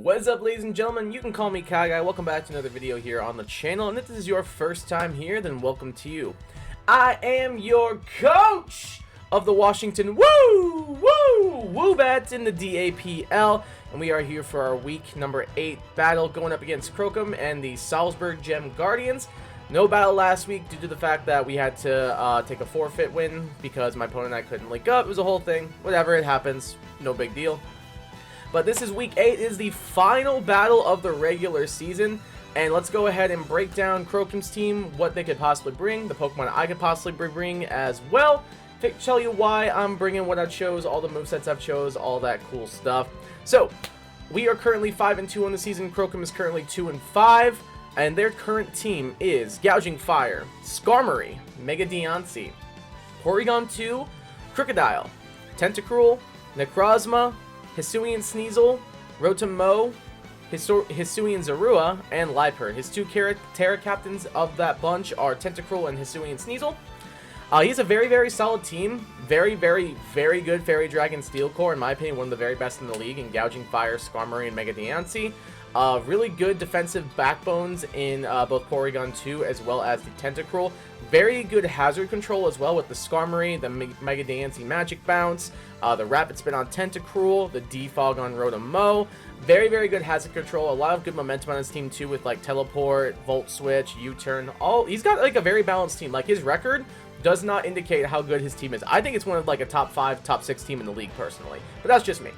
What's up, ladies and gentlemen? You can call me Kai Guy. Welcome back to another video here on the channel, and if this is your first time here, then welcome to you. I am your coach of the Washington WOOBAT in the DAPL, and we are here for our week number 8 battle going up against Crocom and the Salzburg Gem Guardians. No battle last week due to the fact that we had to take a forfeit win because my opponent and I couldn't link up. It was a whole thing. Whatever, it happens. No big deal. But this is week 8, is the final battle of the regular season, and let's go ahead and break down Crocom's team, what they could possibly bring, the Pokemon I could possibly bring as well, tell you why I'm bringing what I chose, all the movesets I've chose, all that cool stuff. So, we are currently 5-2 on the season. Crocom is currently 2-5, and their current team is Gouging Fire, Skarmory, Mega Diancie, Porygon 2, Crocodile, Tentacruel, Necrozma, Hisuian Sneasel, Rotom-Mow, Hisuian Zorua, and Liepard. His two Terra Captains of that bunch are Tentacruel and Hisuian Sneasel. He's a very, very solid team. Very, very, very good Fairy Dragon Steel Core, in my opinion, one of the very best in the league in Gouging Fire, Skarmory, and Mega Diancie. Really good defensive backbones in both Porygon 2 as well as the Tentacruel. Very good hazard control as well with the Skarmory, the Mega Diancie Magic Bounce, the Rapid Spin on Tentacruel, the Defog on Rotom-Mow. Very, very good hazard control. A lot of good momentum on his team too with like Teleport, Volt Switch, U-Turn. He's got like a very balanced team. Like his record does not indicate how good his team is. I think it's one of like a top 5, top 6 team in the league personally, but that's just me.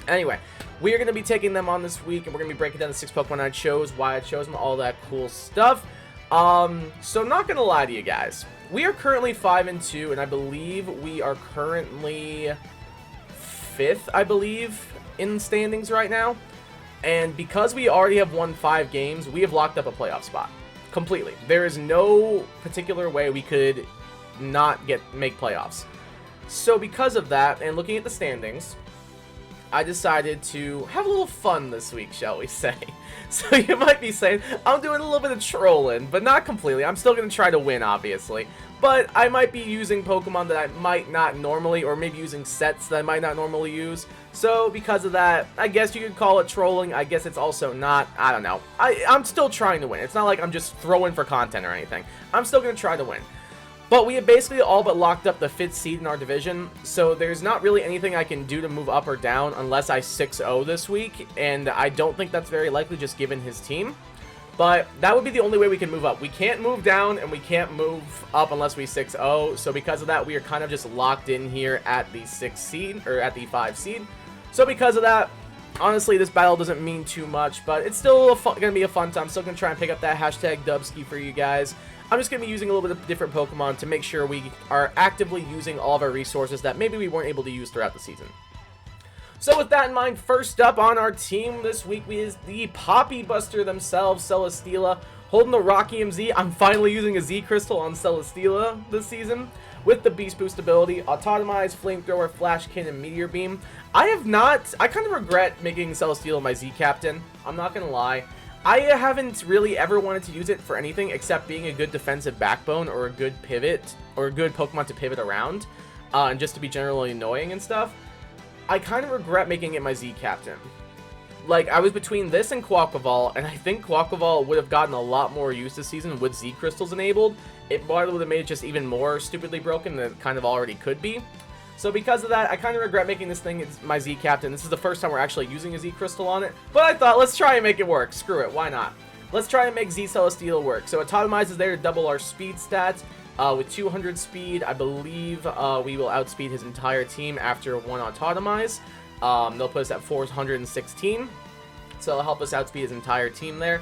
Anyway, we are going to be taking them on this week, and we're going to be breaking down the 6 Pokemon I chose, why I chose them, all that cool stuff. So not going to lie to you guys. We are currently 5-2, and I believe we are currently 5th, I believe, in standings right now. And because we already have won 5 games, we have locked up a playoff spot. Completely. There is no particular way we could not make playoffs. So because of that, and looking at the standings, I decided to have a little fun this week, shall we say. So you might be saying, I'm doing a little bit of trolling, but not completely. I'm still going to try to win, obviously. But I might be using Pokemon that I might not normally, or maybe using sets that I might not normally use. So because of that, I guess you could call it trolling. I guess it's also not. I don't know. I'm still trying to win. It's not like I'm just throwing for content or anything. I'm still going to try to win. But we have basically all but locked up the 5th seed in our division, so there's not really anything I can do to move up or down unless I 6-0 this week, and I don't think that's very likely just given his team. But that would be the only way we can move up. We can't move down and we can't move up unless we 6-0, so because of that, we are kind of just locked in here at the 6th seed, or at the 5 seed. So because of that, honestly, this battle doesn't mean too much, but it's still going to be a fun time. I'm still going to try and pick up that hashtag Dubski for you guys. I'm just going to be using a little bit of different Pokemon to make sure we are actively using all of our resources that maybe we weren't able to use throughout the season. So with that in mind, first up on our team this week is the Poppy Buster themselves, Celesteela, holding the Rocky MZ. I'm finally using a Z Crystal on Celesteela this season with the Beast Boost ability, Autotomize, Flamethrower, Flash Cannon, Meteor Beam. I kind of regret making Celesteela my Z Captain. I'm not going to lie. I haven't really ever wanted to use it for anything except being a good defensive backbone or a good pivot or a good Pokemon to pivot around and just to be generally annoying and stuff. I kind of regret making it my Z Captain. Like, I was between this and Quaquaval, and I think Quaquaval would have gotten a lot more use this season with Z Crystals enabled. It probably would have made it just even more stupidly broken than it kind of already could be. So because of that, I kind of regret making this thing my Z Captain. This is the first time we're actually using a Z Crystal on it. But I thought, let's try and make it work. Screw it, why not? Let's try and make Z Celesteela work. So Autotomize is there to double our speed stats. With 200 speed, I believe we will outspeed his entire team after one Autotomize. They'll put us at 416. So it'll help us outspeed his entire team there.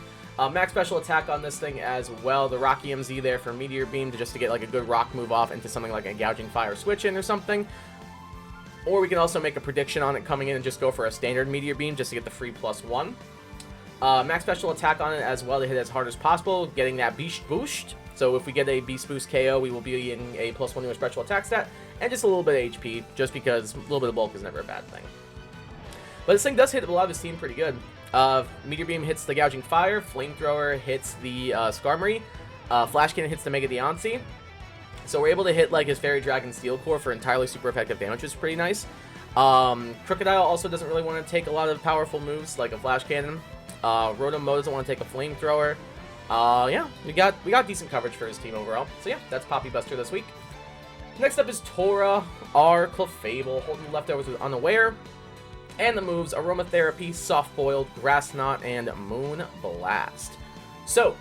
Max special attack on this thing as well. The Rocky MZ there for Meteor Beam just to get like a good rock move off into something like a Gouging Fire switch in or something. Or we can also make a prediction on it coming in and just go for a standard Meteor Beam just to get the free +1. Max special attack on it as well to hit as hard as possible, getting that Beast Boost. So if we get a Beast Boost KO, we will be in a +1 to a special attack stat, and just a little bit of HP, just because a little bit of bulk is never a bad thing. But this thing does hit a lot of his team pretty good. Meteor Beam hits the Gouging Fire, Flamethrower hits the Skarmory, Flash Cannon hits the Mega Diancie. So we're able to hit like his Fairy Dragon Steel Core for entirely super effective damage, which is pretty nice. Crocodile also doesn't really want to take a lot of powerful moves like a Flash Cannon. Rotom Mo doesn't want to take a Flamethrower. Yeah, we got decent coverage for his team overall. So yeah, that's Poppy Buster this week. Next up is Tora, our Clefable, holding leftovers with Unaware. And the moves Aromatherapy, Soft Boiled, Grass Knot, and Moon Blast. So,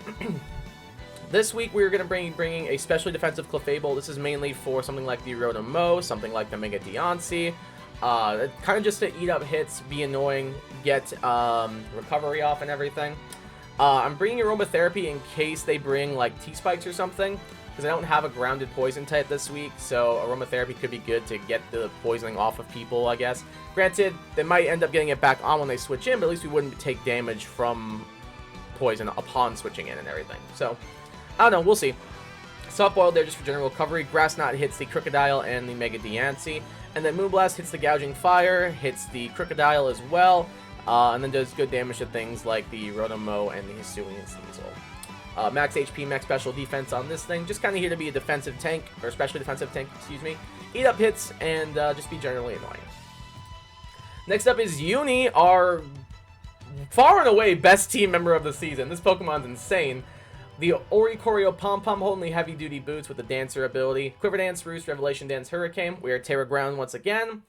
this week we're going to be bringing a specially defensive Clefable. This is mainly for something like the Rotom Mo, something like the Mega Diancie. Kind of just to eat up hits, be annoying, get recovery off and everything. I'm bringing Aromatherapy in case they bring like T-Spikes or something, because I don't have a grounded poison type this week, so Aromatherapy could be good to get the poisoning off of people, I guess. Granted, they might end up getting it back on when they switch in, but at least we wouldn't take damage from poison upon switching in and everything. So, I don't know, we'll see. Soft Boiled there just for general recovery. Grass Knot hits the Crocodile and the Mega Diancie, and then Moonblast hits the Gouging Fire, hits the Crocodile as well, and then does good damage to things like the Rotom Mo and the Hisuian Sneasel. Max HP, max special defense on this thing. Just kind of here to be a defensive tank, or specially defensive tank, excuse me. Eat up hits and just be generally annoying. Next up is Uni, our far and away best team member of the season. This Pokemon's insane. The Oricorio Pom Pom holding the heavy duty boots with the Dancer ability. Quiver Dance, Roost, Revelation Dance, Hurricane. We are Terra Ground once again.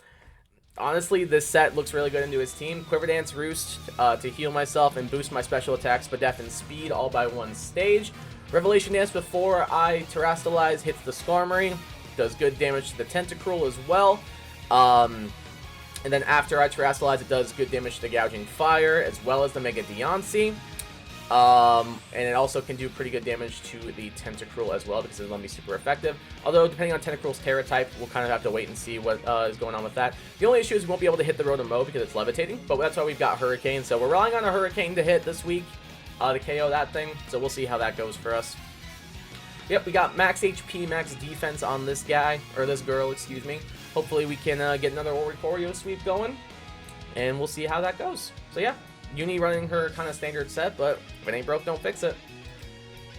Honestly, this set looks really good into his team. Quiver Dance, Roost to heal myself and boost my special attacks, Spadef and Speed all by one stage. Revelation Dance before I Terrastalize hits the Skarmory. Does good damage to the Tentacruel as well. And then after I Terrastalize, it does good damage to the Gouging Fire as well as the Mega Diancie. And it also can do pretty good damage to the Tentacruel as well because it's going to be super effective. Although, depending on Tentacruel's Terra type, we'll kind of have to wait and see what is going on with that. The only issue is we won't be able to hit the Rotom Mo because it's levitating, but that's why we've got Hurricane. So we're relying on a Hurricane to hit this week to KO that thing. So we'll see how that goes for us. Yep, we got max HP, max defense on this guy, or this girl, excuse me. Hopefully we can get another Oricorio sweep going, and we'll see how that goes. So yeah. Uni running her kind of standard set, but if it ain't broke, don't fix it.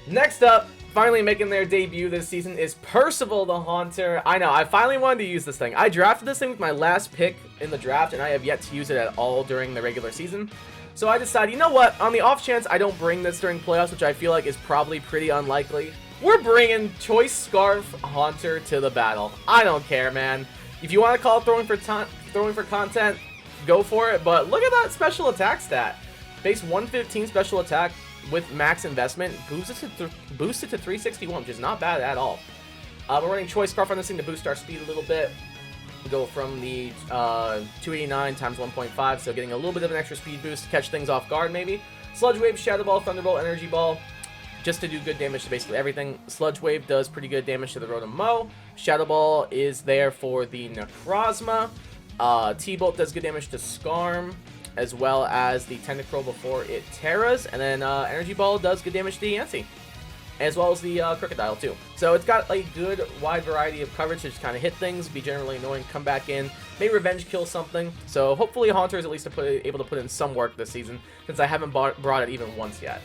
Next up, finally making their debut this season is Percival the Haunter. I know, I finally wanted to use this thing. I drafted this thing with my last pick in the draft, and I have yet to use it at all during the regular season. So I decided, you know what, on the off chance I don't bring this during playoffs, which I feel like is probably pretty unlikely, we're bringing Choice Scarf Haunter to the battle. I don't care, man. If you want to call it throwing for content, go for it, but look at that special attack stat. Base 115 special attack with max investment, boosted to 361, which is not bad at all. We're running Choice Scarf on this thing to boost our speed a little bit. We go from the 289 times 1.5, so getting a little bit of an extra speed boost to catch things off guard maybe. Sludge Wave, Shadow Ball, Thunderbolt, Energy Ball, just to do good damage to basically everything. Sludge Wave does pretty good damage to the Rotom Mo. Shadow Ball is there for the Necrozma. T-Bolt does good damage to Skarm, as well as the Tentacruel before it Terras, and then Energy Ball does good damage to the Diancie, as well as the Crocodile too. So it's got a good wide variety of coverage to just kind of hit things, be generally annoying, come back in, maybe revenge kill something. So hopefully Haunter is at least able to put in some work this season, since I haven't brought it even once yet.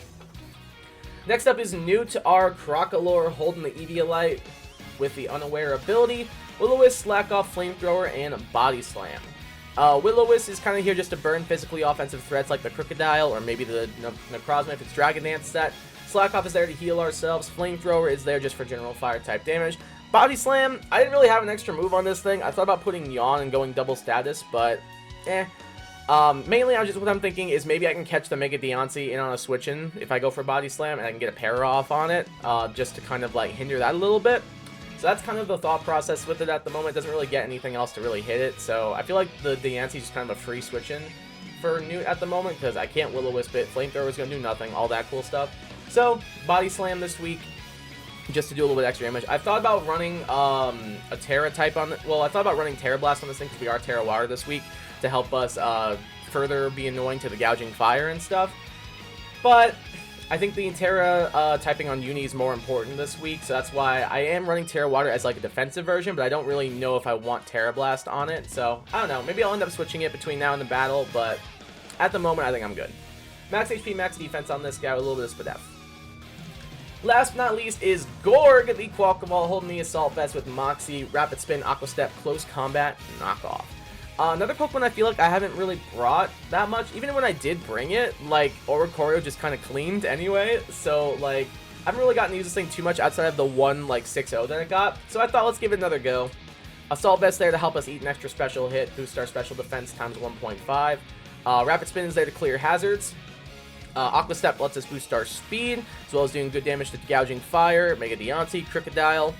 Next up is new to our Crocolore, holding the Eviolite with the Unaware ability. Will-O-Wisp, Slack Off, Flamethrower, and Body Slam. Will-O-Wisp is kind of here just to burn physically offensive threats like the Crocodile or maybe the Necrozma if it's Dragon Dance set. Slack Off is there to heal ourselves. Flamethrower is there just for general fire type damage. Body Slam, I didn't really have an extra move on this thing. I thought about putting Yawn and going double status, but mainly what I'm thinking is maybe I can catch the Mega Diancie in on a switch-in if I go for Body Slam and I can get a para off on it just to kind of like hinder that a little bit. So that's kind of the thought process with it at the moment. It doesn't really get anything else to really hit it. So I feel like the Diancie is just kind of a free switch-in for Newt at the moment because I can't Will-O-Wisp it. Flamethrower is going to do nothing, all that cool stuff. So Body Slam this week just to do a little bit extra damage. I thought about running a Terra type on it. Well, I thought about running Terra Blast on this thing because we are Terra Water this week to help us further be annoying to the Gouging Fire and stuff. But I think the Terra typing on Uni is more important this week, so that's why I am running Terra Water as like a defensive version, but I don't really know if I want Terra Blast on it, so I don't know. Maybe I'll end up switching it between now and the battle, but at the moment I think I'm good. Max HP, max defense on this guy with a little bit of Spadef. Last but not least is Gorg, the Quackaball, holding the Assault Vest with Moxie, Rapid Spin, Aqua Step, Close Combat, Knockoff. Another Pokemon I feel like I haven't really brought that much, even when I did bring it, like, Oricorio just kind of cleaned anyway, so, like, I haven't really gotten to use this thing too much outside of the one, like, 6-0 that I got, so I thought let's give it another go. Assault Vest there to help us eat an extra special hit, boost our special defense times 1.5. Rapid Spin is there to clear hazards. Aqua Step lets us boost our speed, as well as doing good damage to Gouging Fire, Mega Deontay, Crocodile,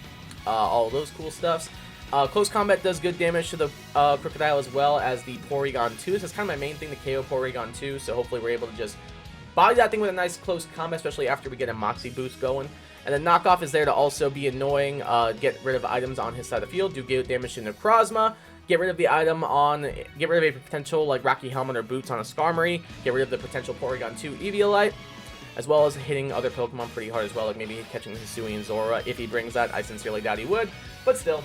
all of those cool stuffs. Close Combat does good damage to the Crocodile as well as the Porygon 2. This is kind of my main thing, the KO Porygon 2, so hopefully we're able to just body that thing with a nice close combat, especially after we get a Moxie boost going. And then Knockoff is there to also be annoying, get rid of items on his side of the field, do good damage to Necrozma, get rid of the item on, get rid of a potential like Rocky Helmet or Boots on a Skarmory, get rid of the potential Porygon 2 Eviolite, as well as hitting other Pokemon pretty hard as well, like maybe catching Hisui and Zora. If he brings that, I sincerely doubt he would, but still.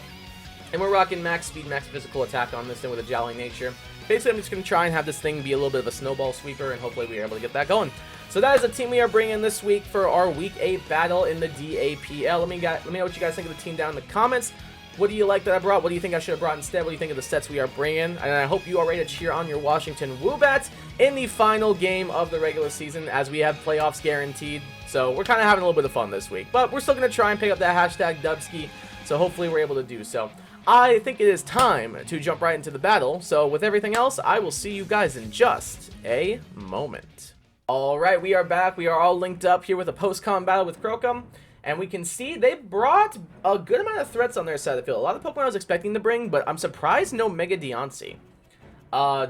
And we're rocking max speed, max physical attack on this thing with a Jolly Nature. Basically, I'm just going to try and have this thing be a little bit of a snowball sweeper, and hopefully we are able to get that going. So that is the team we are bringing this week for our Week 8 battle in the DAPL. Let me know what you guys think of the team down in the comments. What do you like that I brought? What do you think I should have brought instead? What do you think of the sets we are bringing? And I hope you are ready to cheer on your Washington WOOBAT in the final game of the regular season, as we have playoffs guaranteed. So we're kind of having a little bit of fun this week. But we're still going to try and pick up that hashtag Dubsky, so hopefully we're able to do so. I think it is time to jump right into the battle. So with everything else, I will see you guys in just a moment. Alright, we are back. We are all linked up here with a post-con battle with Crocum. And we can see they brought a good amount of threats on their side of the field. A lot of Pokemon I was expecting to bring, but I'm surprised no Mega Deontay.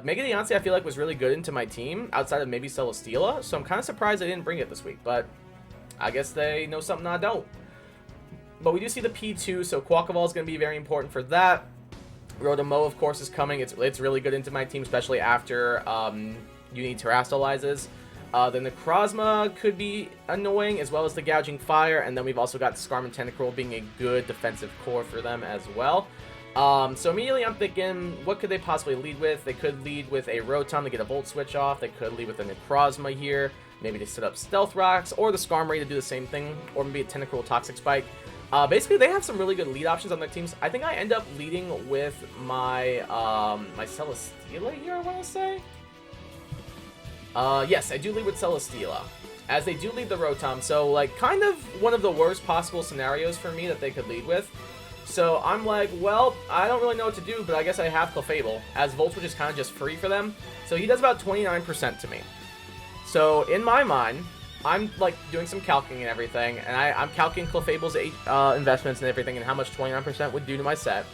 Mega Deontay I feel like was really good into my team, outside of maybe Celesteela. So I'm kind of surprised they didn't bring it this week, but I guess they know something I don't. But we do see the P2, so Quaquaval is going to be very important for that. Rotomo, of course, is coming. It's really good into my team, especially after you need Terastallizes. The Necrozma could be annoying, as well as the Gouging Fire, and then we've also got Skarmory Tentacruel being a good defensive core for them as well. So immediately I'm thinking, what could they possibly lead with? They could lead with a Rotom to get a Volt Switch off. They could lead with a Necrozma here, maybe to set up Stealth Rocks, or the Skarmory to do the same thing, or maybe a Tentacruel Toxic Spike. Basically, they have some really good lead options on their teams. I think I end up leading with my my Celesteela here, I want to say. Yes, I do lead with Celesteela, as they do lead the Rotom, so, like, kind of one of the worst possible scenarios for me that they could lead with. So I'm like, well, I don't really know what to do, but I guess I have Clefable, as Volt Switch is kind of just free for them. So he does about 29% to me. So, in my mind, I'm, like, doing some calcing and everything, and I'm calculating Clefable's investments and everything, and how much 29% would do to my set.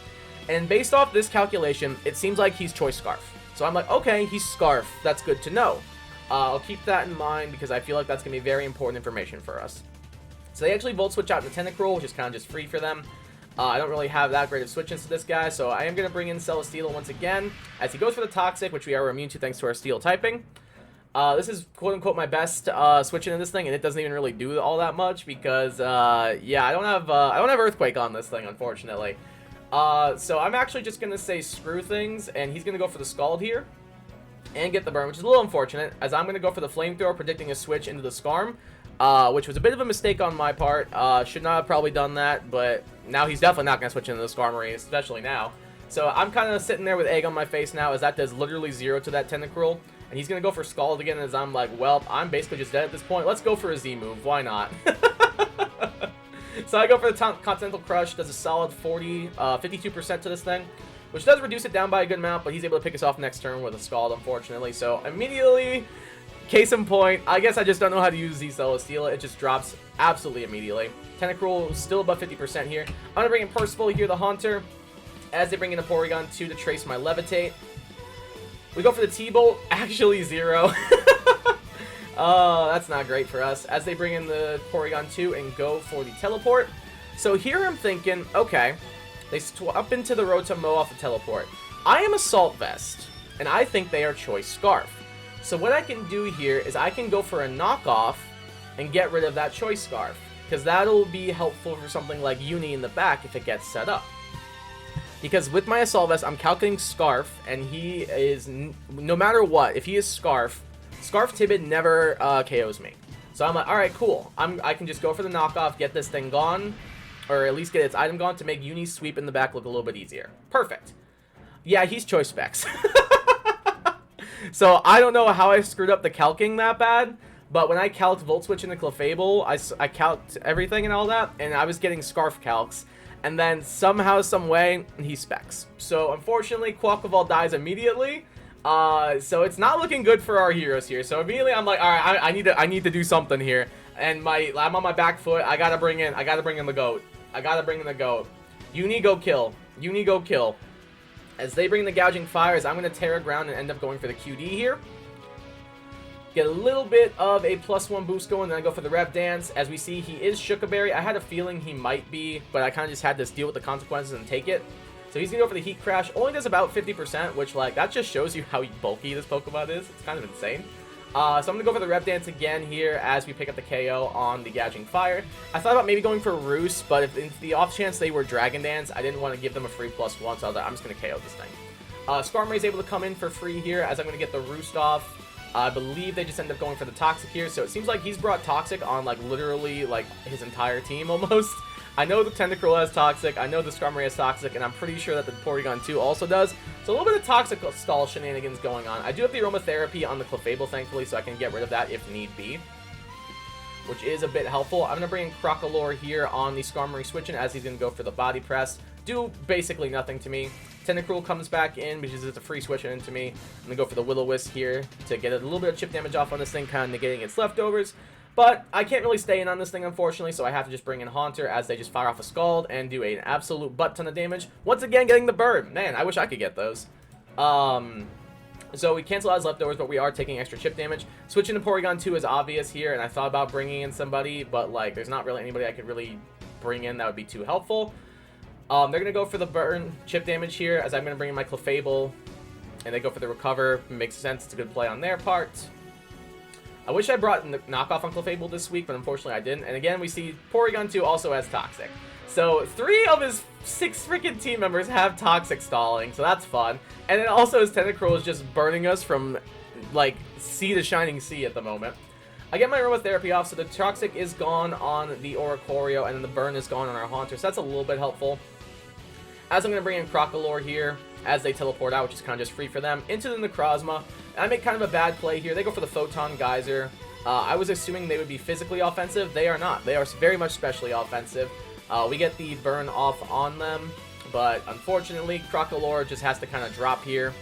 And based off this calculation, it seems like he's Choice Scarf. So I'm like, okay, he's Scarf. That's good to know. I'll keep that in mind, because I feel like that's going to be very important information for us. So they actually Volt Switch out into Tentacruel, which is kind of just free for them. I don't really have that great of switch into this guy, so I am going to bring in Celesteela once again, as he goes for the Toxic, which we are immune to thanks to our Steel typing. This is quote-unquote my best switch into this thing, and it doesn't even really do all that much, because, yeah, I don't have Earthquake on this thing, unfortunately. So I'm actually just going to say screw things, and he's going to go for the Scald here, and get the burn, which is a little unfortunate, as I'm going to go for the Flamethrower, predicting a switch into the Skarm, which was a bit of a mistake on my part. Should not have probably done that, but now he's definitely not going to switch into the Skarmory, especially now. So I'm kind of sitting there with egg on my face now, as that does literally 0 to that Tentacruel, and he's going to go for Scald again, as I'm like, well, I'm basically just dead at this point. Let's go for a Z move. Why not? So I go for the Continental Crush, does a solid 52% to this thing, which does reduce it down by a good amount, but he's able to pick us off next turn with a Scald, unfortunately. So immediately, case in point, I guess I just don't know how to use the Celesteela. It just drops absolutely immediately. Tentacruel still above 50% here. I'm going to bring in Percival here, the Haunter, as they bring in a Porygon 2 to trace my Levitate. We go for the T-Bolt, actually 0. Oh, that's not great for us, as they bring in the Porygon 2 and go for the Teleport. So here I'm thinking, okay, they swap into the Rotom-Mow off the Teleport. I am Assault Vest, and I think they are Choice Scarf. So what I can do here is I can go for a knockoff and get rid of that Choice Scarf, because that'll be helpful for something like Uni in the back if it gets set up. Because with my Assault Vest, I'm calculating Scarf, and he is, no matter what, if he is Scarf Tibid never KOs me. So I'm like, alright, cool. I can just go for the knockoff, get this thing gone, or at least get its item gone to make Uni's sweep in the back look a little bit easier. Perfect. Yeah, he's choice specs. So I don't know how I screwed up the calcing that bad, but when I calced Volt Switch into Clefable, I calced everything and all that, and I was getting Scarf calcs, and then somehow, some way, he specs. So unfortunately, Quackleval dies immediately. So it's not looking good for our heroes here. So immediately I'm like, all right, I need to do something here, and I'm on my back foot. I gotta bring in the goat. I gotta bring in the goat. Go kill. Go kill. As they bring the Gouging Fires, I'm going to Terra Ground and end up going for the QD here. Get a little bit of a +1 boost going, then I go for the Rev Dance. As we see, he is Shookaberry. I had a feeling he might be, but I kind of just had to deal with the consequences and take it. So he's going to go for the Heat Crash. Only does about 50%, which, like, that just shows you how bulky this Pokemon is. It's kind of insane. So I'm going to go for the Rev Dance again here as we pick up the KO on the Gouging Fire. I thought about maybe going for Roost, but if the off chance they were Dragon Dance, I didn't want to give them a free +1, so I was like, I'm just going to KO this thing. Skarmory is able to come in for free here as I'm going to get the Roost off. I believe they just end up going for the Toxic here, so it seems like he's brought Toxic on, like, literally, like, his entire team almost. I know the Tentacruel has Toxic, I know the Skarmory has Toxic, and I'm pretty sure that the Porygon 2 also does. So a little bit of Toxic stall shenanigans going on. I do have the Aromatherapy on the Clefable, thankfully, so I can get rid of that if need be, which is a bit helpful. I'm going to bring in Crocolore here on the Skarmory switching as he's going to go for the Body Press. Do basically nothing to me. Tentacruel comes back in because it's a free switching into me. I'm going to go for the Will-O-Wisp here to get a little bit of chip damage off on this thing, kind of negating its leftovers. But I can't really stay in on this thing, unfortunately, so I have to just bring in Haunter as they just fire off a Scald and do an absolute butt-ton of damage. Once again, getting the burn. Man, I wish I could get those. So we cancel out his leftovers, but we are taking extra chip damage. Switching to Porygon 2 is obvious here, and I thought about bringing in somebody, but, like, there's not really anybody I could really bring in that would be too helpful. They're going to go for the burn chip damage here, as I'm going to bring in my Clefable, and they go for the Recover. Makes sense. It's a good play on their part. I wish I brought knockoff on Clefable this week, but unfortunately I didn't. And again, we see Porygon 2 also has Toxic. So 3 of his 6 freaking team members have Toxic stalling, so that's fun. And then also his Tentacruel is just burning us from, like, sea to shining sea at the moment. I get my Aromatherapy off, so the Toxic is gone on the Oricorio, and then the burn is gone on our Haunter, so that's a little bit helpful. As I'm going to bring in Crocolore here, as they teleport out, which is kind of just free for them, into the Necrozma. And I make kind of a bad play here. They go for the Photon Geyser. I was assuming they would be physically offensive. They are not. They are very much specially offensive. We get the burn off on them, but unfortunately, Crocolore just has to kind of drop here.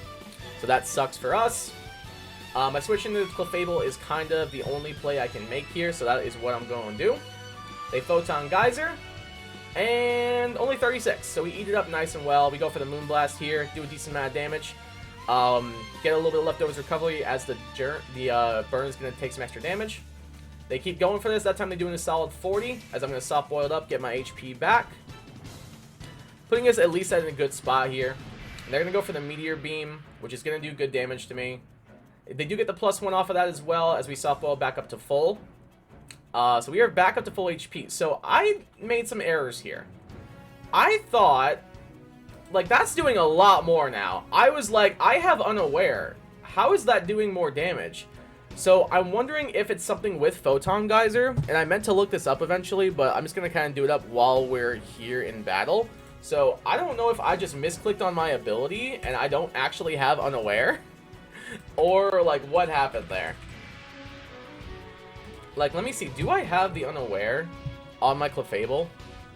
So that sucks for us. My switch into Clefable is kind of the only play I can make here, so that is what I'm going to do. They Photon Geyser. And only 36, so we eat it up nice and well. We go for the Moonblast here, do a decent amount of damage. Get a little bit of leftovers recovery as the burn is going to take some extra damage. They keep going for this. That time they're doing a solid 40, as I'm going to soft boil it up, get my HP back. Putting us at least at a good spot here. And they're going to go for the Meteor Beam, which is going to do good damage to me. They do get the +1 off of that as well, as we soft boil back up to full. So we are back up to full HP. So I made some errors here. I thought, like, that's doing a lot more now. I was like, I have Unaware. How is that doing more damage? So I'm wondering if it's something with Photon Geyser. And I meant to look this up eventually, but I'm just going to kind of do it up while we're here in battle. So I don't know if I just misclicked on my ability and I don't actually have Unaware. Or, like, what happened there? Like, let me see. Do I have the Unaware on my Clefable?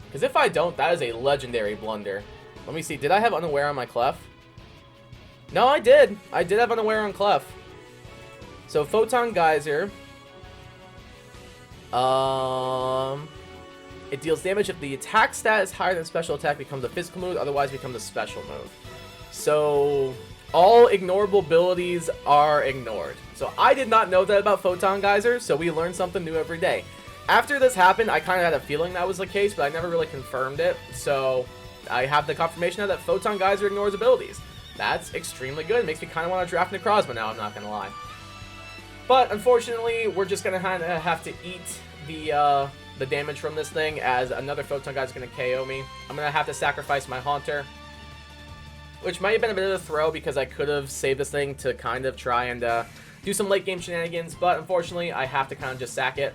Because if I don't, that is a legendary blunder. Let me see. Did I have Unaware on my Clef? No, I did. I did have Unaware on Clef. So, Photon Geyser. It deals damage if the attack stat is higher than special attack, becomes a physical move. Otherwise, becomes a special move. So, all ignorable abilities are ignored. So I did not know that about Photon Geyser, so we learn something new every day. After this happened, I kind of had a feeling that was the case, but I never really confirmed it. So I have the confirmation now that Photon Geyser ignores abilities. That's extremely good. It makes me kind of want to draft Necrozma now, I'm not going to lie. But unfortunately, we're just going to kind of have to eat the damage from this thing, as another Photon Geyser is going to KO me. I'm going to have to sacrifice my Haunter, which might have been a bit of a throw because I could have saved this thing to kind of try and do some late game shenanigans, but unfortunately I have to kind of just sack it.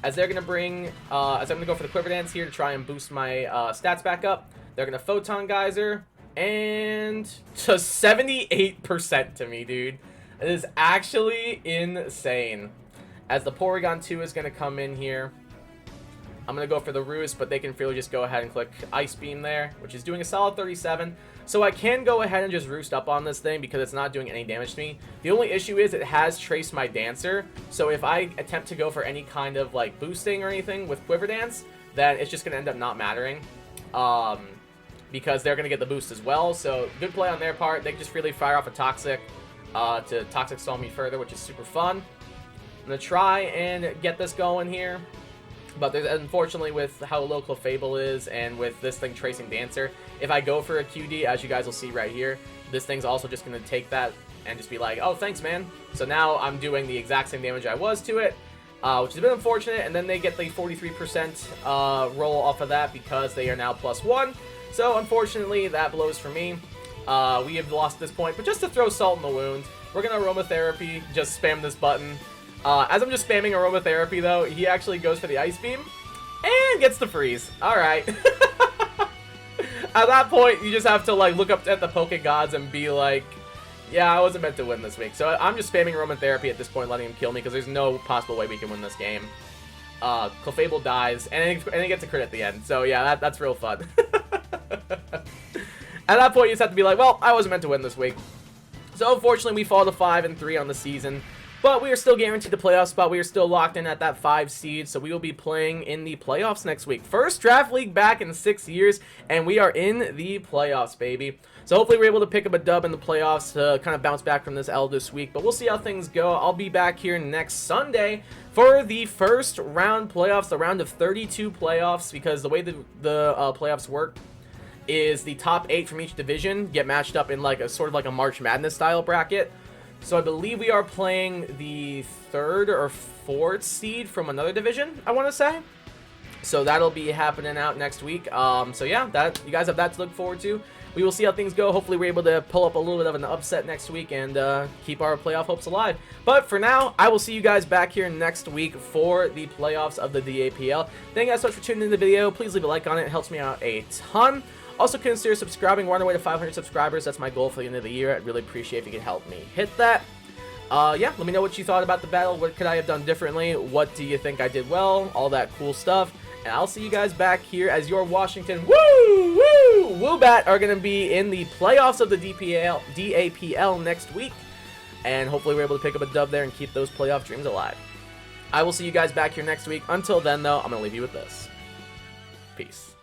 As they're going to bring, as I'm going to go for the Quiver Dance here to try and boost my stats back up. They're going to Photon Geyser, And to 78% to me, dude. It is actually insane. As the Porygon 2 is going to come in here. I'm going to go for the Roost, but they can freely just go ahead and click Ice Beam there, which is doing a solid 37. So I can go ahead and just Roost up on this thing because it's not doing any damage to me. The only issue is it has traced my Dancer. So if I attempt to go for any kind of like boosting or anything with Quiver Dance, then it's just going to end up not mattering. Because they're going to get the boost as well. So good play on their part. They can just freely fire off a Toxic to Toxic Stall me further, which is super fun. I'm going to try and get this going here. But there's, unfortunately, with how low Clefable is and with this thing tracing Dancer, if I go for a QD, as you guys will see right here, this thing's also just going to take that and just be like, oh, thanks, man. So now I'm doing the exact same damage I was to it, which is a bit unfortunate. And then they get the 43% roll off of that because they are now +1. So unfortunately, that blows for me. We have lost this point. But just to throw salt in the wound, we're going to Aromatherapy, just spam this button. As I'm just spamming Aromatherapy, though, he actually goes for the Ice Beam and gets the freeze. All right. At that point, you just have to like look up at the Poke Gods and be like, yeah, I wasn't meant to win this week. So I'm just spamming Aromatherapy at this point, letting him kill me because there's no possible way we can win this game. Clefable dies, and he gets a crit at the end. So yeah, that's real fun. At that point, you just have to be like, well, I wasn't meant to win this week. So unfortunately, we fall to 5-3 on the season. But we are still guaranteed the playoff spot. We are still locked in at that 5 seed, so we will be playing in the playoffs next week. First draft league back in 6 years, and we are in the playoffs, baby. So hopefully we're able to pick up a dub in the playoffs to kind of bounce back from this L this week. But we'll see how things go. I'll be back here next Sunday for the first round playoffs, the round of 32 playoffs, because the way the playoffs work is the top 8 from each division get matched up in like a sort of like a March Madness style bracket. So I believe we are playing the 3rd or 4th seed from another division, I want to say. So that'll be happening out next week. So yeah, you guys have that to look forward to. We will see how things go. Hopefully we're able to pull up a little bit of an upset next week and keep our playoff hopes alive. But for now, I will see you guys back here next week for the playoffs of the DAPL. Thank you guys so much for tuning in the video. Please leave a like on it. It helps me out a ton. Also, consider subscribing. We're on our way to 500 subscribers. That's my goal for the end of the year. I'd really appreciate if you could help me hit that. Yeah, let me know what you thought about the battle. What could I have done differently? What do you think I did well? All that cool stuff. And I'll see you guys back here as your Washington WOOBAT are going to be in the playoffs of the DAPL next week. And hopefully we're able to pick up a dub there and keep those playoff dreams alive. I will see you guys back here next week. Until then, though, I'm going to leave you with this. Peace.